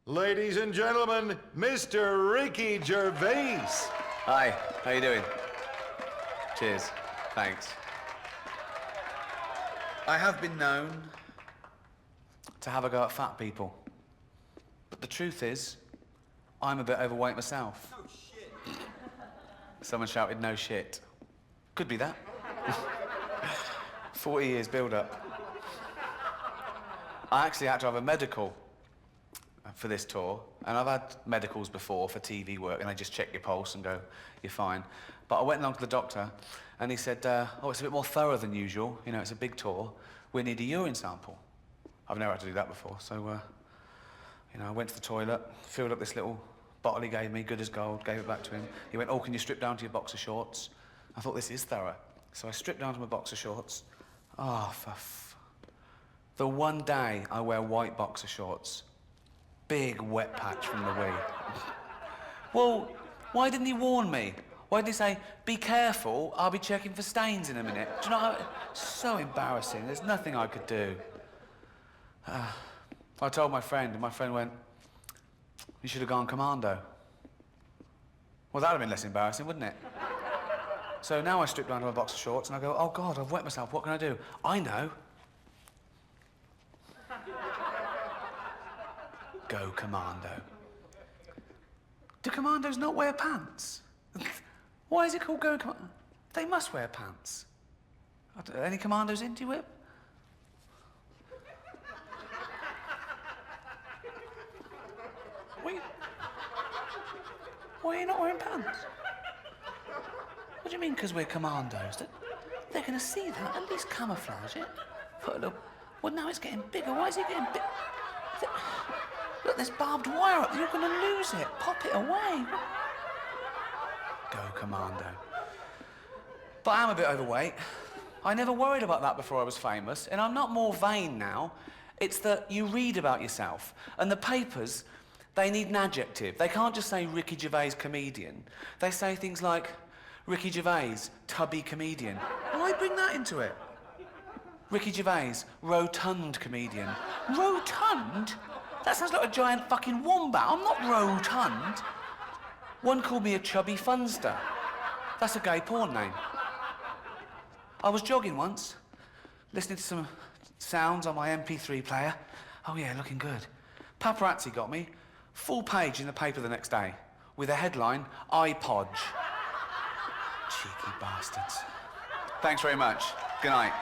Ladies and gentlemen, Mr. Ricky Gervais. Hi, how you doing? Cheers, thanks. I have been known to have a go at fat people. But the truth is, I'm a bit overweight myself. No shit. Someone shouted, no shit. Could be that. 40 years build-up. I actually had to have a medical for this tour, and I've had medicals before for TV work, and they just check your pulse and go, you're fine. But I went along to the doctor, and he said, oh, it's a bit more thorough than usual. You know, it's a big tour. We need a urine sample. I've never had to do that before, so, you know, I went to the toilet, filled up this little bottle he gave me, good as gold, gave it back to him. He went, oh, can you strip down to your boxer shorts? I thought, this is thorough. So I stripped down to my boxer shorts. Oh, the one day I wear white boxer shorts, big wet patch from the wee. Well, why didn't he warn me? Why didn't he say, be careful, I'll be checking for stains in a minute? Do you know how... So embarrassing, there's nothing I could do. I told my friend, and my friend went, you should have gone Commando. Well, that would have been less embarrassing, wouldn't it? So now I strip down to my boxer shorts and I go, oh God, I've wet myself, what can I do? I know. Go Commando. Do commandos not wear pants? Why is it called Go Commando? They must wear pants. Any commandos in, do you whip? Why are you not wearing pants? What do you mean, because we're commandos? They're going to see that, at least camouflage it. Put a little... Well, now it's getting bigger. Why is it getting big? Look, there's barbed wire up there. You're going to lose it. Pop it away. Go Commando. But I am a bit overweight. I never worried about that before I was famous, and I'm not more vain now. It's that you read about yourself, and the papers, they need an adjective. They can't just say Ricky Gervais comedian. They say things like Ricky Gervais, tubby comedian. Why bring that into it? Ricky Gervais, rotund comedian. Rotund? That sounds like a giant fucking wombat. I'm not rotund. One called me a chubby funster. That's a gay porn name. I was jogging once, listening to some sounds on my MP3 player. Oh yeah, looking good. Paparazzi got me. Full page in the paper the next day, with a headline, iPod. Cheeky bastards. Thanks very much. Good night.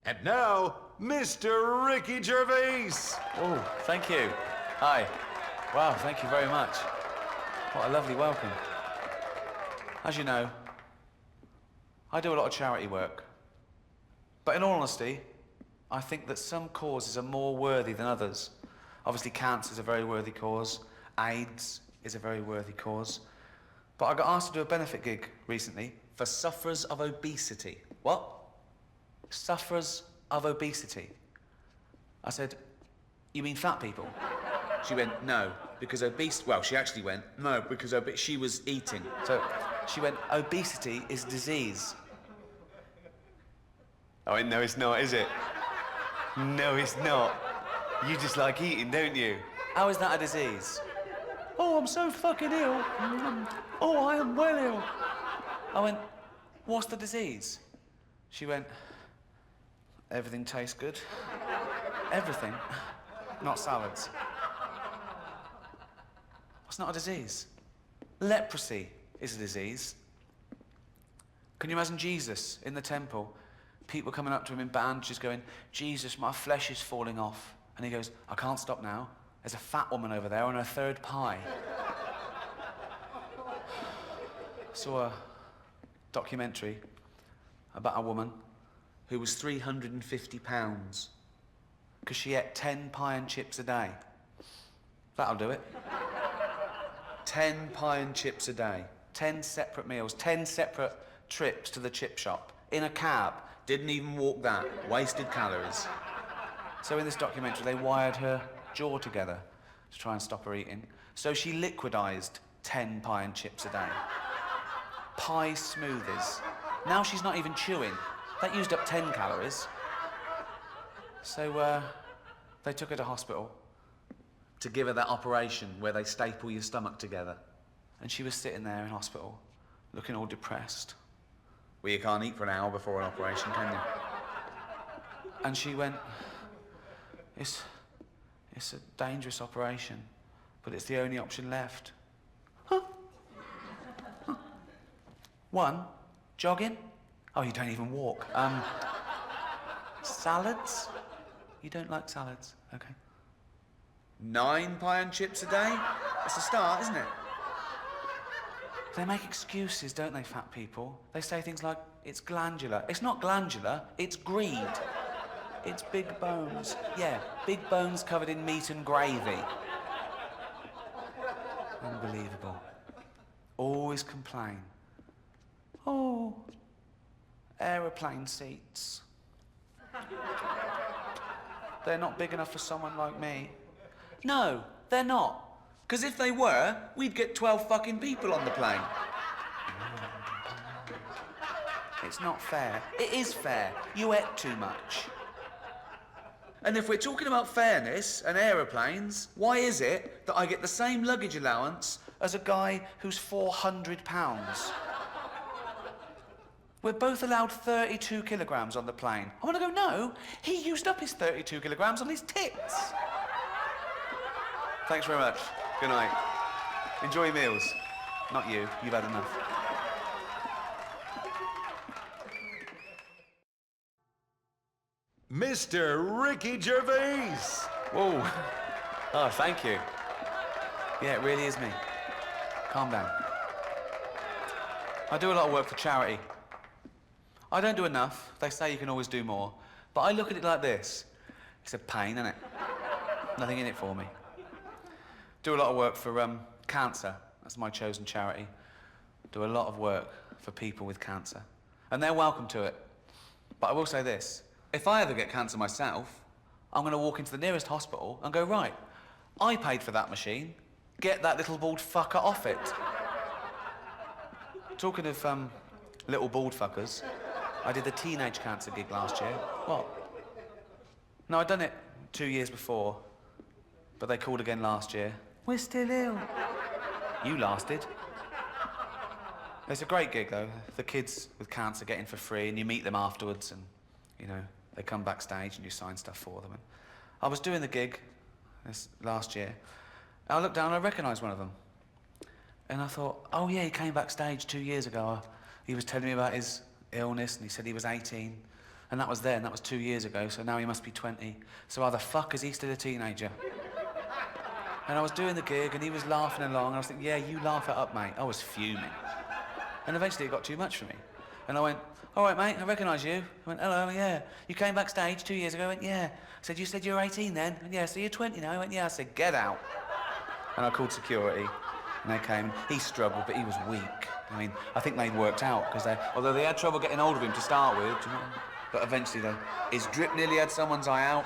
And now, Mr. Ricky Gervais. Oh, thank you. Hi. Wow, thank you very much. What a lovely welcome. As you know, I do a lot of charity work. But in all honesty, I think that some causes are more worthy than others. Obviously, cancer is a very worthy cause. AIDS is a very worthy cause. But I got asked to do a benefit gig recently for sufferers of obesity. What? Sufferers of obesity. I said, you mean fat people? She went, no, because well, she actually went, no, because she was eating. So she went, obesity is disease. Oh, no, it's not, is it? No, it's not. You just like eating, don't you? How is that a disease? Oh, I'm so fucking ill. Oh, I am well ill. I went, what's the disease? She went, everything tastes good. Everything. Not salads. It's not a disease. Leprosy is a disease. Can you imagine Jesus in the temple? People coming up to him in bandages going, Jesus, my flesh is falling off. And he goes, I can't stop now. There's a fat woman over there on her third pie. I saw a documentary about a woman who was 350 pounds because she ate 10 pie and chips a day. That'll do it. 10 pie and chips a day. 10 separate meals, 10 separate trips to the chip shop. In a cab. Didn't even walk that. Wasted calories. So in this documentary, they wired her jaw together to try and stop her eating. So she liquidized 10 pie and chips a day. Pie smoothies. Now she's not even chewing. That used up 10 calories. So, they took her to hospital to give her that operation where they staple your stomach together. And she was sitting there in hospital, looking all depressed. Well, you can't eat for an hour before an operation, can you? And she went, it's a dangerous operation, but it's the only option left. Huh? Huh. One, jogging. Oh, you don't even walk. Salads? You don't like salads? Okay. 9 pie and chips a day? That's a start, isn't it? They make excuses, don't they, fat people? They say things like, it's glandular. It's not glandular, it's greed. It's big bones. Yeah, big bones covered in meat and gravy. Unbelievable. Always complain. Oh, aeroplane seats. They're not big enough for someone like me. No, they're not. Because if they were, we'd get 12 fucking people on the plane. It's not fair. It is fair. You ate too much. And if we're talking about fairness and aeroplanes, why is it that I get the same luggage allowance as a guy who's 400 pounds? We're both allowed 32 kilograms on the plane. I want to go, no, he used up his 32 kilograms on his tits. Thanks very much. Good night. Enjoy your meals. Not you. You've had enough. Mr. Ricky Gervais! Whoa. Oh, thank you. Yeah, it really is me. Calm down. I do a lot of work for charity. I don't do enough. They say you can always do more. But I look at it like this. It's a pain, isn't it? Nothing in it for me. Do a lot of work for cancer. That's my chosen charity. Do a lot of work for people with cancer. And they're welcome to it. But I will say this. If I ever get cancer myself, I'm going to walk into the nearest hospital and go, right, I paid for that machine. Get that little bald fucker off it. Talking of little bald fuckers, I did the teenage cancer gig last year. What? No, I'd done it 2 years before, but they called again last year. We're still ill. You lasted. It's a great gig, though. The kids with cancer get in for free, and you meet them afterwards, and, you know, they come backstage and you sign stuff for them. And I was doing the gig this last year, and I looked down and I recognised one of them. And I thought, oh yeah, he came backstage 2 years ago. He was telling me about his illness, and he said he was 18. And that was then, that was 2 years ago, so now he must be 20. So how the fuck is he still a teenager? And I was doing the gig, and he was laughing along, and I was thinking, yeah, you laugh it up, mate. I was fuming. And eventually it got too much for me. And I went, all right, mate, I recognise you. I went, hello, yeah. You came backstage 2 years ago? I went, yeah. I said, you said you were 18 then? I went, yeah, so you're 20 now? I went, yeah. I said, get out. And I called security, and they came. He struggled, but he was weak. I mean, I think they'd worked out, because although they had trouble getting hold of him to start with, do you know, but eventually his drip nearly had someone's eye out.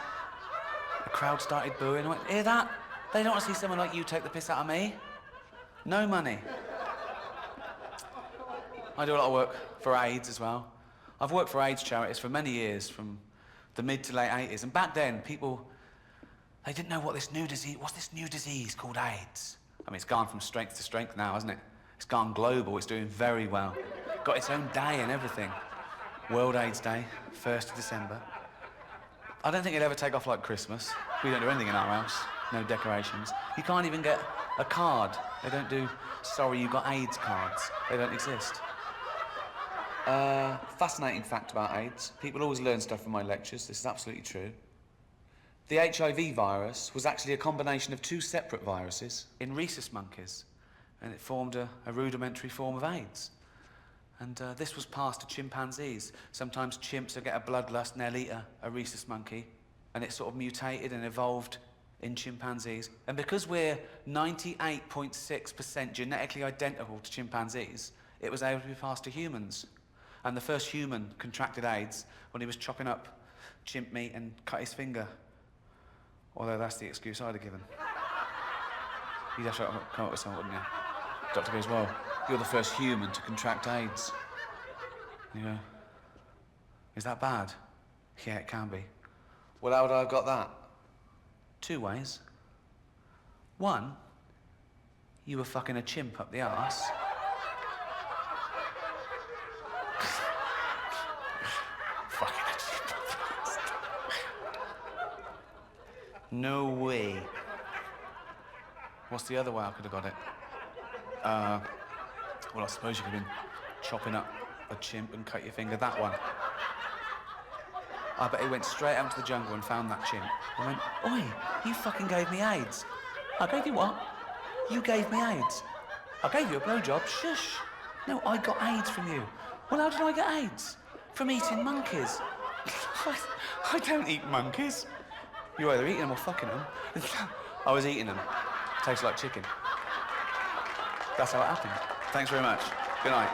The crowd started booing. I went, hear that? They don't want to see someone like you take the piss out of me. No money. I do a lot of work for AIDS as well. I've worked for AIDS charities for many years, from the mid to late 80s. And back then, people, they didn't know what's this new disease called AIDS? I mean, it's gone from strength to strength now, hasn't it? It's gone global, it's doing very well. Got its own day and everything. World AIDS Day, 1st of December. I don't think it'll ever take off like Christmas. We don't do anything in our house, no decorations. You can't even get a card. They don't do, sorry, you got AIDS cards. They don't exist. Fascinating fact about AIDS. People always learn stuff from my lectures. This is absolutely true. The HIV virus was actually a combination of 2 separate viruses in rhesus monkeys, and it formed a rudimentary form of AIDS. And this was passed to chimpanzees. Sometimes chimps will get a bloodlust and they'll eat a rhesus monkey, and it sort of mutated and evolved in chimpanzees. And because we're 98.6% genetically identical to chimpanzees, it was able to be passed to humans. And the first human contracted AIDS when he was chopping up chimp meat and cut his finger. Although that's the excuse I'd have given. You'd have to come up with something, wouldn't you? Doctor goes, well, you're the first human to contract AIDS. You go, is that bad? Yeah, it can be. Well, how would I have got that? 2 ways. 1, you were fucking a chimp up the arse. Fucking a chimp up the arse. No way. What's the other way I could have got it? Well, I suppose you could have been chopping up a chimp and cut your finger that one. I bet he went straight out into the jungle and found that chimp and went, "Oi, you fucking gave me AIDS." I gave you what? You gave me AIDS. I gave you a blowjob. Shush. No, I got AIDS from you. Well, how did I get AIDS? From eating monkeys. I don't eat monkeys. You're either eating them or fucking them. I was eating them. Tastes like chicken. That's how it happened. Thanks very much. Good night.